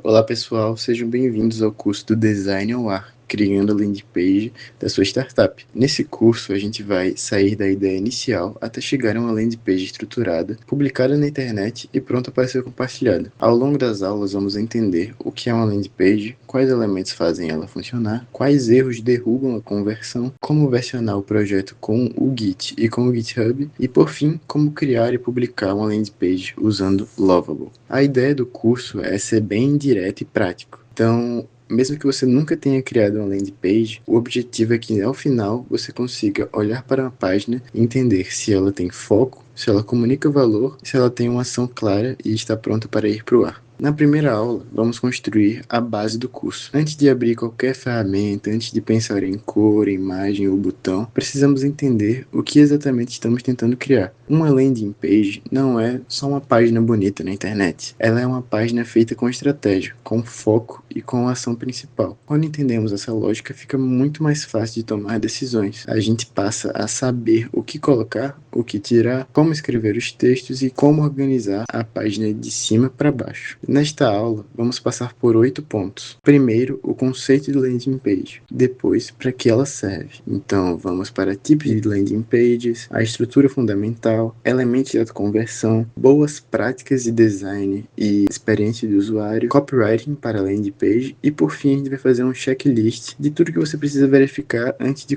Olá pessoal, sejam bem-vindos ao curso do Design ao Ar, criando a landing page da sua startup. Nesse curso a gente vai sair da ideia inicial até chegar a uma landing page estruturada, publicada na internet e pronta para ser compartilhada. Ao longo das aulas vamos entender o que é uma landing page, quais elementos fazem ela funcionar, quais erros derrubam a conversão, como versionar o projeto com o Git e com o GitHub e por fim, como criar e publicar uma landing page usando Lovable. A ideia do curso é ser bem direto e prático. Então, mesmo que você nunca tenha criado uma landing page, o objetivo é que ao final você consiga olhar para uma página e entender se ela tem foco, se ela comunica valor, se ela tem uma ação clara e está pronta para ir para o ar. Na primeira aula, vamos construir a base do curso. Antes de abrir qualquer ferramenta, antes de pensar em cor, imagem ou botão, precisamos entender o que exatamente estamos tentando criar. Uma landing page não é só uma página bonita na internet. Ela é uma página feita com estratégia, com foco e com a ação principal. Quando entendemos essa lógica, fica muito mais fácil de tomar decisões. A gente passa a saber o que colocar, o que tirar, como escrever os textos e como organizar a página de cima para baixo. Nesta aula, vamos passar por 8 pontos. Primeiro, o conceito de landing page. Depois, para que ela serve. Então, vamos para tipos de landing pages, a estrutura fundamental, elementos de autoconversão, boas práticas de design e experiência de usuário, copywriting para landing page e, por fim, a gente vai fazer um checklist de tudo que você precisa verificar antes de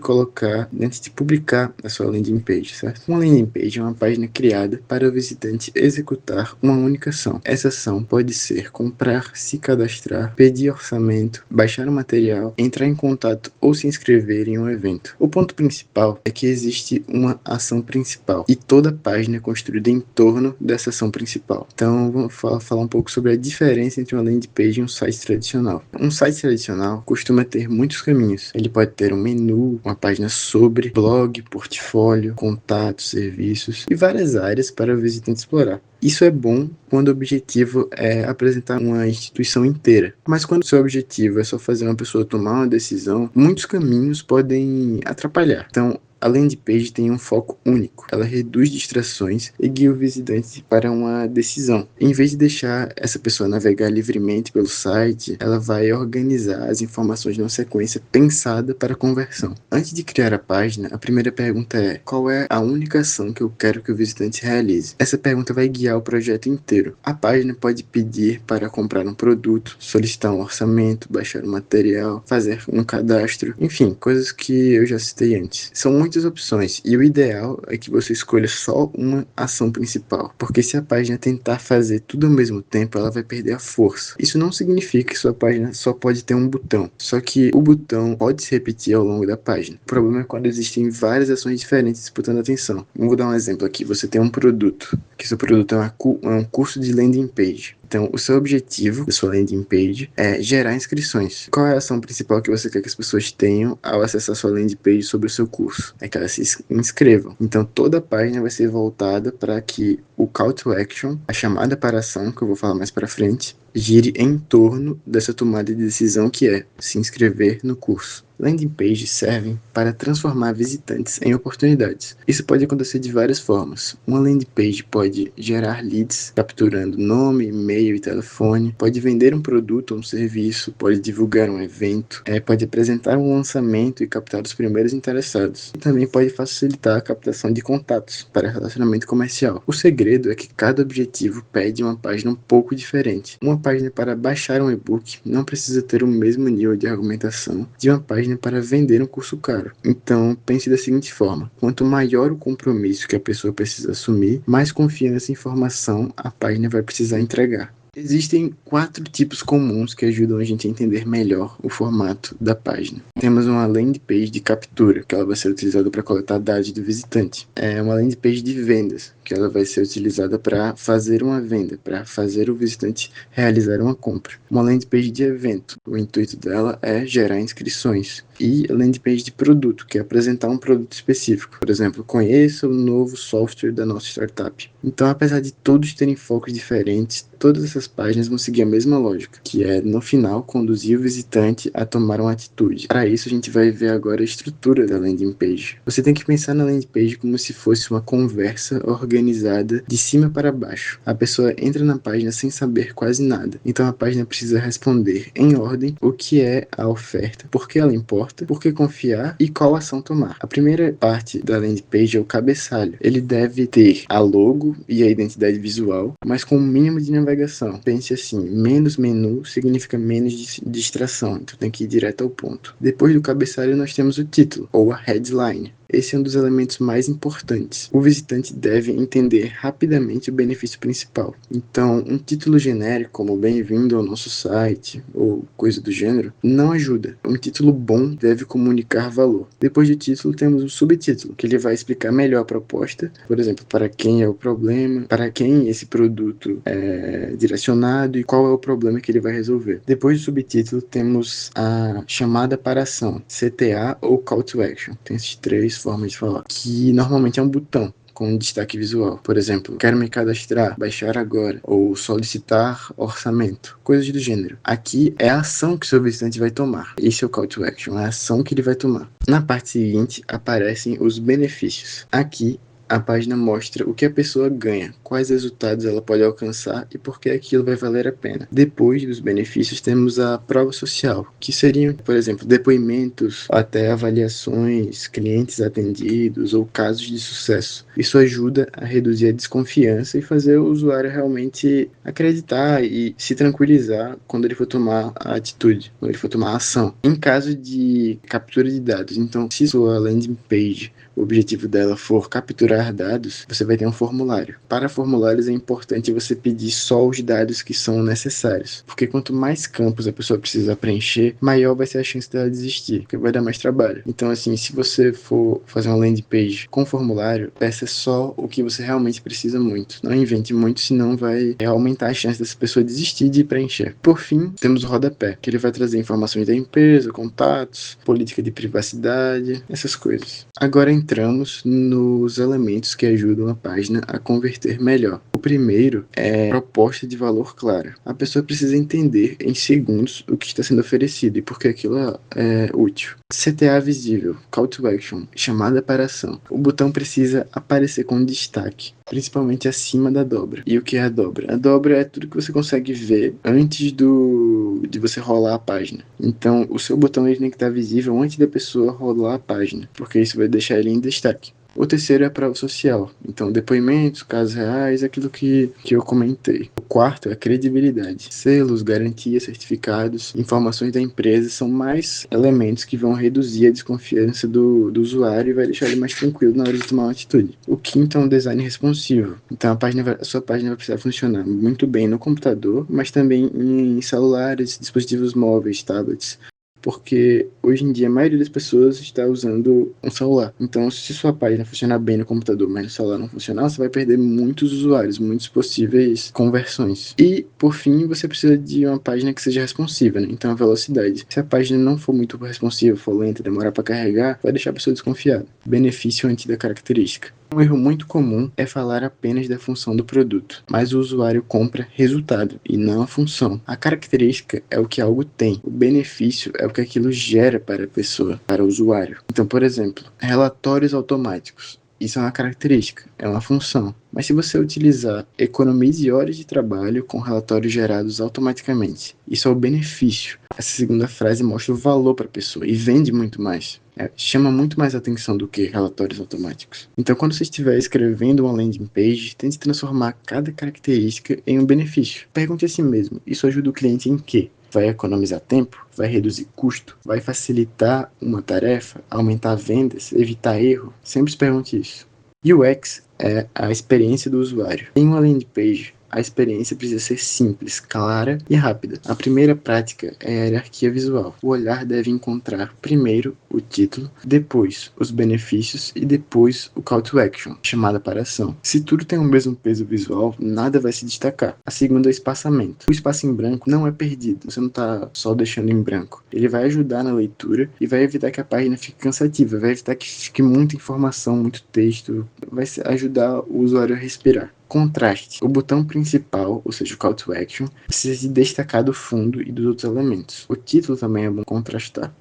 publicar a sua landing page, certo? Uma landing page é uma página criada para o visitante executar uma única ação. Essa ação pode ser comprar, se cadastrar, pedir orçamento, baixar o material, entrar em contato ou se inscrever em um evento. O ponto principal é que existe uma ação principal e toda página é construída em torno dessa ação principal. Então, vamos falar um pouco sobre a diferença entre uma landing page e um site tradicional. Um site tradicional costuma ter muitos caminhos. Ele pode ter um menu, uma página sobre, blog, portfólio, contatos, serviços e várias áreas para o visitante explorar. Isso é bom quando o objetivo é apresentar uma instituição inteira. Mas quando o seu objetivo é só fazer uma pessoa tomar uma decisão, muitos caminhos podem atrapalhar. Então, a landing page tem um foco único. Ela reduz distrações e guia o visitante para uma decisão. Em vez de deixar essa pessoa navegar livremente pelo site, ela vai organizar as informações numa sequência pensada para a conversão. Antes de criar a página, a primeira pergunta é: qual é a única ação que eu quero que o visitante realize? Essa pergunta vai guiar o projeto inteiro. A página pode pedir para comprar um produto, solicitar um orçamento, baixar um material, fazer um cadastro, enfim, coisas que eu já citei antes. São muitas opções e o ideal é que você escolha só uma ação principal, porque se a página tentar fazer tudo ao mesmo tempo, ela vai perder a força. Isso não significa que sua página só pode ter um botão, só que o botão pode se repetir ao longo da página. O problema é quando existem várias ações diferentes disputando atenção. Vou dar um exemplo aqui: você tem um produto, que seu produto é um curso de landing page. Então, o seu objetivo da sua landing page é gerar inscrições. Qual é a ação principal que você quer que as pessoas tenham ao acessar sua landing page sobre o seu curso? É que elas se inscrevam. Então, toda a página vai ser voltada para que o call to action, a chamada para ação, que eu vou falar mais para frente, gire em torno dessa tomada de decisão que é se inscrever no curso. Landing pages servem para transformar visitantes em oportunidades. Isso pode acontecer de várias formas. Uma landing page pode gerar leads, capturando nome, e-mail e telefone, pode vender um produto ou um serviço, pode divulgar um evento, pode apresentar um lançamento e captar os primeiros interessados. E também pode facilitar a captação de contatos para relacionamento comercial. O segredo é que cada objetivo pede uma página um pouco diferente. Uma página para baixar um e-book não precisa ter o mesmo nível de argumentação de uma página para vender um curso caro. Então, pense da seguinte forma: quanto maior o compromisso que a pessoa precisa assumir, mais confiança e informação a página vai precisar entregar. Existem 4 tipos comuns que ajudam a gente a entender melhor o formato da página. Temos uma landing page de captura, que ela vai ser utilizada para coletar dados do visitante. Uma landing page de vendas, que ela vai ser utilizada para fazer uma venda, para fazer o visitante realizar uma compra. Uma landing page de evento, o intuito dela é gerar inscrições. E a landing page de produto, que é apresentar um produto específico. Por exemplo, conheça o novo software da nossa startup. Então, apesar de todos terem focos diferentes, todas essas páginas vão seguir a mesma lógica, que é, no final, conduzir o visitante a tomar uma atitude. Para isso, a gente vai ver agora a estrutura da landing page. Você tem que pensar na landing page como se fosse uma conversa organizada organizada de cima para baixo. A pessoa entra na página sem saber quase nada. Então a página precisa responder em ordem o que é a oferta, por que ela importa, por que confiar e qual ação tomar. A primeira parte da landing page é o cabeçalho. Ele deve ter a logo e a identidade visual, mas com o mínimo de navegação. Pense assim, menos menu significa menos distração, então tem que ir direto ao ponto. Depois do cabeçalho nós temos o título, ou a headline. Esse é um dos elementos mais importantes. O visitante deve entender rapidamente o benefício principal. Então, um título genérico, como bem-vindo ao nosso site, ou coisa do gênero, não ajuda. Um título bom deve comunicar valor. Depois do título, temos o subtítulo, que ele vai explicar melhor a proposta, por exemplo, para quem é o problema, para quem esse produto é direcionado e qual é o problema que ele vai resolver. Depois do subtítulo, temos a chamada para ação, CTA ou Call to Action. Tem esses três formas de falar, que normalmente é um botão com destaque visual. Por exemplo, quero me cadastrar, baixar agora, ou solicitar orçamento, coisas do gênero. Aqui é a ação que o seu visitante vai tomar. Esse é o Call to Action, é a ação que ele vai tomar. Na parte seguinte, aparecem os benefícios. Aqui, a página mostra o que a pessoa ganha, quais resultados ela pode alcançar e por que aquilo vai valer a pena. Depois dos benefícios, temos a prova social, que seriam, por exemplo, depoimentos, até avaliações, clientes atendidos ou casos de sucesso. Isso ajuda a reduzir a desconfiança e fazer o usuário realmente acreditar e se tranquilizar quando ele for tomar a atitude, quando ele for tomar a ação. Em caso de captura de dados, então, se sua landing page, o objetivo dela for capturar dados, você vai ter um formulário. Para formulários é importante você pedir só os dados que são necessários, porque quanto mais campos a pessoa precisa preencher, maior vai ser a chance dela desistir, porque vai dar mais trabalho. Então, assim, se você for fazer uma landing page com formulário, peça só o que você realmente precisa muito. Não invente muito, senão vai aumentar a chance dessa pessoa desistir de preencher. Por fim, temos o rodapé, que ele vai trazer informações da empresa, contatos, política de privacidade, essas coisas. Agora entramos nos elementos que ajudam a página a converter melhor. O primeiro é proposta de valor clara. A pessoa precisa entender em segundos o que está sendo oferecido e por que aquilo é útil. CTA visível, Call to Action, chamada para ação. O botão precisa aparecer com destaque, principalmente acima da dobra. E o que é a dobra? A dobra é tudo que você consegue ver antes de você rolar a página. Então, o seu botão ele tem que estar visível antes da pessoa rolar a página, porque isso vai deixar ele em destaque. O terceiro é a prova social. Então, depoimentos, casos reais, aquilo que eu comentei. O quarto é a credibilidade. Selos, garantias, certificados, informações da empresa são mais elementos que vão reduzir a desconfiança do usuário e vai deixar ele mais tranquilo na hora de tomar uma atitude. O quinto é um design responsivo. Então, a sua página vai precisar funcionar muito bem no computador, mas também em celulares, dispositivos móveis, tablets. Porque hoje em dia a maioria das pessoas está usando um celular. Então, se sua página funcionar bem no computador, mas no celular não funcionar, você vai perder muitos usuários, muitas possíveis conversões. E, por fim, você precisa de uma página que seja responsiva, né? Então, a velocidade. Se a página não for muito responsiva, for lenta, demorar para carregar, vai deixar a pessoa desconfiada. Benefício anti da característica. Um erro muito comum é falar apenas da função do produto, mas o usuário compra resultado e não a função. A característica é o que algo tem, o benefício é o que aquilo gera para a pessoa, para o usuário. Então, por exemplo, relatórios automáticos. Isso é uma característica, é uma função. Mas se você utilizar economize horas de trabalho com relatórios gerados automaticamente, isso é o benefício. Essa segunda frase mostra o valor para a pessoa e vende muito mais. Chama muito mais atenção do que relatórios automáticos. Então, quando você estiver escrevendo uma landing page, tente transformar cada característica em um benefício. Pergunte a si mesmo, isso ajuda o cliente em quê? Vai economizar tempo? Vai reduzir custo? Vai facilitar uma tarefa? Aumentar vendas? Evitar erro? Sempre se pergunte isso. UX é a experiência do usuário. Em uma landing page, a experiência precisa ser simples, clara e rápida. A primeira prática é a hierarquia visual. O olhar deve encontrar primeiro o título, depois os benefícios e depois o call to action, chamada para ação. Se tudo tem o mesmo peso visual, nada vai se destacar. A segunda é o espaçamento. O espaço em branco não é perdido, você não está só deixando em branco. Ele vai ajudar na leitura e vai evitar que a página fique cansativa, vai evitar que fique muita informação, muito texto, vai ajudar o usuário a respirar. Contraste. O botão principal, ou seja, o call to action, precisa se destacar do fundo e dos outros elementos. O título também é bom contrastar.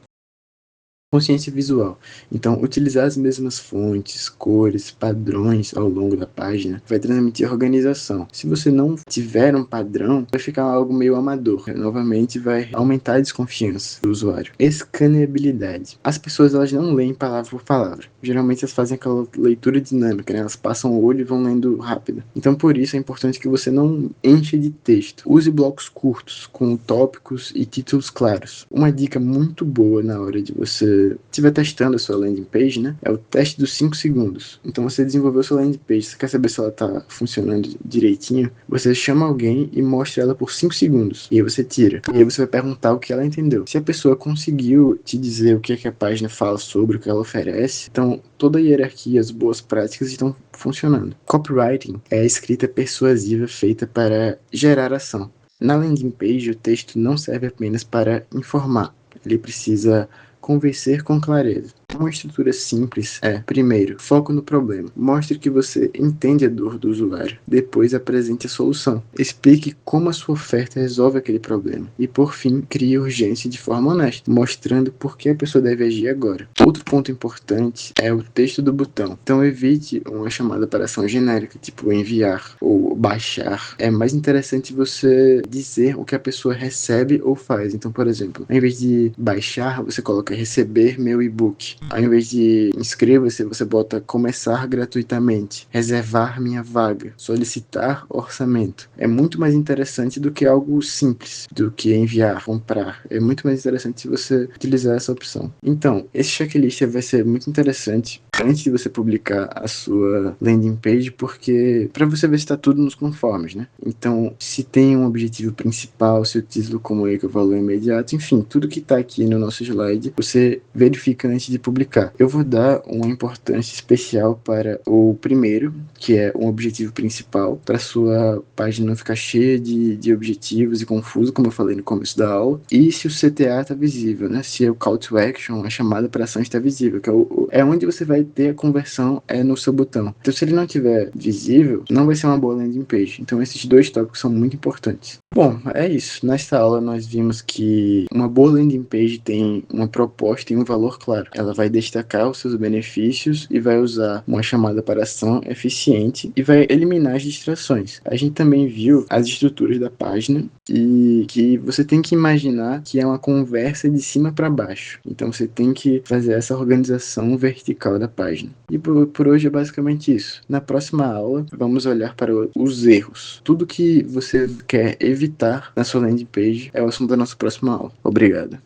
Consciência visual. Então, utilizar as mesmas fontes, cores, padrões ao longo da página vai transmitir organização. Se você não tiver um padrão, vai ficar algo meio amador. Novamente, vai aumentar a desconfiança do usuário. Escaneabilidade. As pessoas elas não leem palavra por palavra. Geralmente elas fazem aquela leitura dinâmica, né? Elas passam o olho e vão lendo rápido. Então, por isso é importante que você não encha de texto. Use blocos curtos, com tópicos e títulos claros. Uma dica muito boa na hora de você estiver testando a sua landing page, né? É o teste dos 5 segundos. Então você desenvolveu sua landing page, você quer saber se ela está funcionando direitinho, você chama alguém e mostra ela por 5 segundos. E aí você tira. E aí você vai perguntar o que ela entendeu. Se a pessoa conseguiu te dizer o que é que a página fala sobre, o que ela oferece, então toda a hierarquia, as boas práticas estão funcionando. Copywriting é a escrita persuasiva feita para gerar ação. Na landing page, o texto não serve apenas para informar, ele precisa convencer com clareza. Uma estrutura simples é, primeiro, foco no problema. Mostre que você entende a dor do usuário. Depois, apresente a solução. Explique como a sua oferta resolve aquele problema. E, por fim, crie urgência de forma honesta, mostrando por que a pessoa deve agir agora. Outro ponto importante é o texto do botão. Então, evite uma chamada para ação genérica, tipo enviar ou baixar. É mais interessante você dizer o que a pessoa recebe ou faz. Então, por exemplo, ao invés de baixar, você coloca receber meu e-book. Ao invés de inscreva-se, você bota começar gratuitamente, reservar minha vaga, solicitar orçamento. É muito mais interessante do que algo simples, do que enviar, comprar. É muito mais interessante se você utilizar essa opção. Então, esse checklist vai ser muito interessante antes de você publicar a sua landing page, porque para você ver se está tudo nos conformes, né? Então, se tem um objetivo principal, se o título comunica o valor imediato, enfim, tudo que está aqui no nosso slide, você verifica antes de publicar. Eu vou dar uma importância especial para o primeiro, que é um objetivo principal, para sua página não ficar cheia de objetivos e confuso, como eu falei no começo da aula, e se o CTA está visível, né? Se o call to action, a chamada para ação está visível, que é onde você vai ter a conversão no seu botão. Então, se ele não estiver visível, não vai ser uma boa landing page. Então, esses dois tópicos são muito importantes. Bom, é isso. Nesta aula, nós vimos que uma boa landing page tem uma proposta e um valor claro. Ela vai destacar os seus benefícios e vai usar uma chamada para ação eficiente e vai eliminar as distrações. A gente também viu as estruturas da página e que você tem que imaginar que é uma conversa de cima para baixo. Então, você tem que fazer essa organização vertical da página. E por hoje é basicamente isso. Na próxima aula, vamos olhar para os erros. Tudo que você quer evitar na sua landing page é o assunto da nossa próxima aula. Obrigado.